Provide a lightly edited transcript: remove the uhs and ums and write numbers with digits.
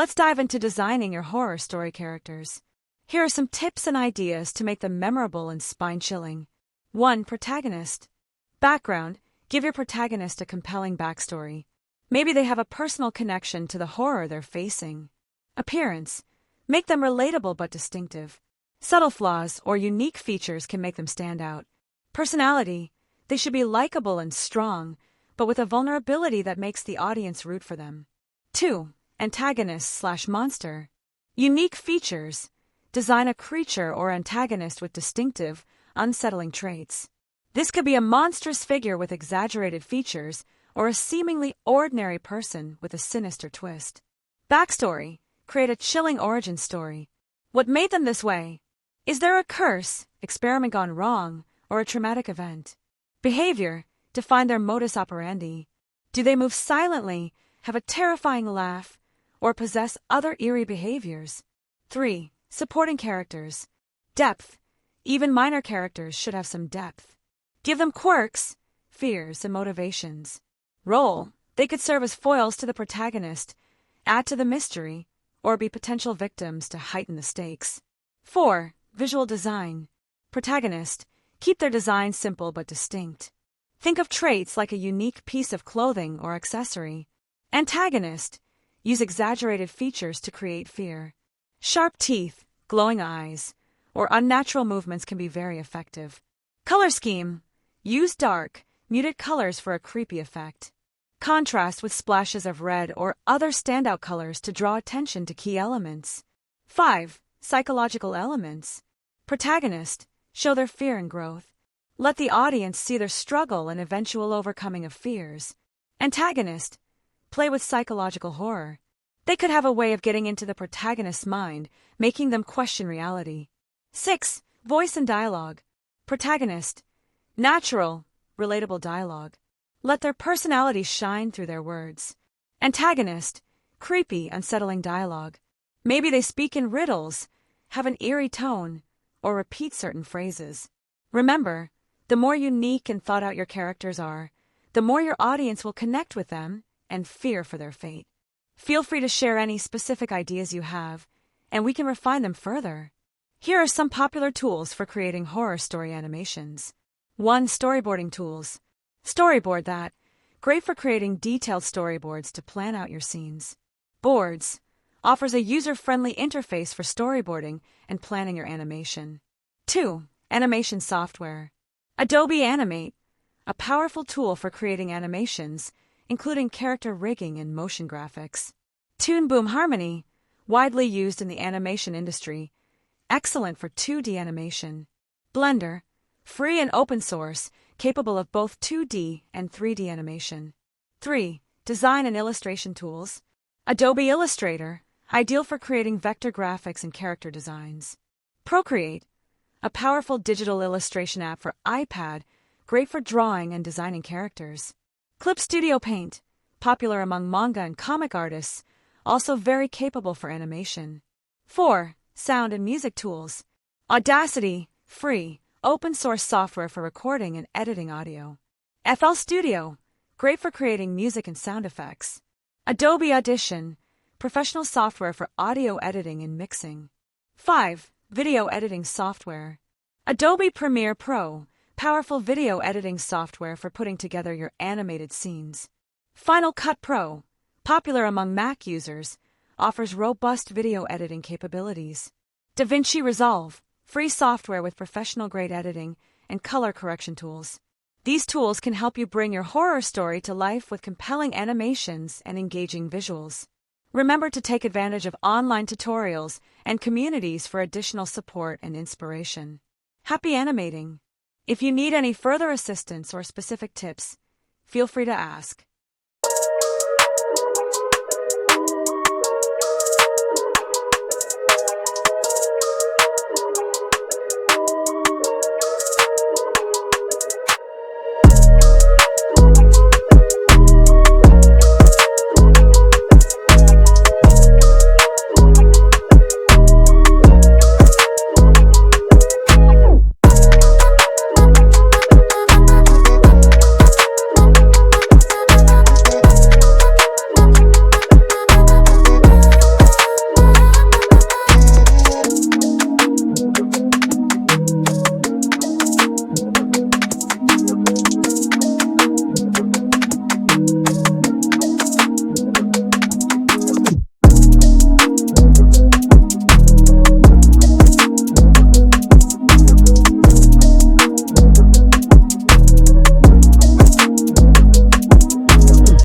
Let's dive into designing your horror story characters. Here are some tips and ideas to make them memorable and spine-chilling. 1. Protagonist. Background. Give your protagonist a compelling backstory. Maybe they have a personal connection to the horror they're facing. Appearance. Make them relatable but distinctive. Subtle flaws or unique features can make them stand out. Personality. They should be likable and strong, but with a vulnerability that makes the audience root for them. 2. Antagonist/monster. Unique features. Design a creature or antagonist with distinctive, unsettling traits. This could be a monstrous figure with exaggerated features or a seemingly ordinary person with a sinister twist. Backstory. Create a chilling origin story. What made them this way? Is there a curse, experiment gone wrong, or a traumatic event? Behavior. Define their modus operandi. Do they move silently, have a terrifying laugh, or possess other eerie behaviors? 3. Supporting characters. Depth. Even minor characters should have some depth. Give them quirks, fears, and motivations. Role. They could serve as foils to the protagonist, add to the mystery, or be potential victims to heighten the stakes. 4. Visual design. Protagonist. Keep their design simple but distinct. Think of traits like a unique piece of clothing or accessory. Antagonist. Use exaggerated features to create fear. Sharp teeth, glowing eyes, or unnatural movements can be very effective. Color scheme. Use dark, muted colors for a creepy effect. Contrast with splashes of red or other standout colors to draw attention to key elements. 5. Psychological elements. Protagonist. Show their fear and growth. Let the audience see their struggle and eventual overcoming of fears. Antagonist. Play with psychological horror. They could have a way of getting into the protagonist's mind, making them question reality. 6. Voice and dialogue. Protagonist. Natural, relatable dialogue. Let their personality shine through their words. Antagonist. Creepy, unsettling dialogue. Maybe they speak in riddles, have an eerie tone, or repeat certain phrases. Remember, the more unique and thought out your characters are, the more your audience will connect with them and fear for their fate. Feel free to share any specific ideas you have, and we can refine them further. Here are some popular tools for creating horror story animations. 1. Storyboarding tools. Storyboard that. Great for creating detailed storyboards to plan out your scenes. Boards. Offers a user-friendly interface for storyboarding and planning your animation. 2. Animation software. Adobe Animate. A powerful tool for creating animations, including character rigging and motion graphics. Toon Boom Harmony. Widely used in the animation industry. Excellent for 2D animation. Blender. Free and open source, capable of both 2D and 3D animation. 3. Design and illustration tools. Adobe Illustrator. Ideal for creating vector graphics and character designs. Procreate. A powerful digital illustration app for iPad, great for drawing and designing characters. Clip Studio Paint. Popular among manga and comic artists, also very capable for animation. 4. Sound and music tools. Audacity. Free, open-source software for recording and editing audio. FL Studio. Great for creating music and sound effects. Adobe Audition. Professional software for audio editing and mixing. 5. Video editing software. Adobe Premiere Pro. Powerful video editing software for putting together your animated scenes. Final Cut Pro. Popular among Mac users. Offers robust video editing capabilities. DaVinci Resolve. Free software with professional-grade editing and color correction tools. These tools can help you bring your horror story to life with compelling animations and engaging visuals. Remember to take advantage of online tutorials and communities for additional support and inspiration. Happy animating! If you need any further assistance or specific tips, feel free to ask.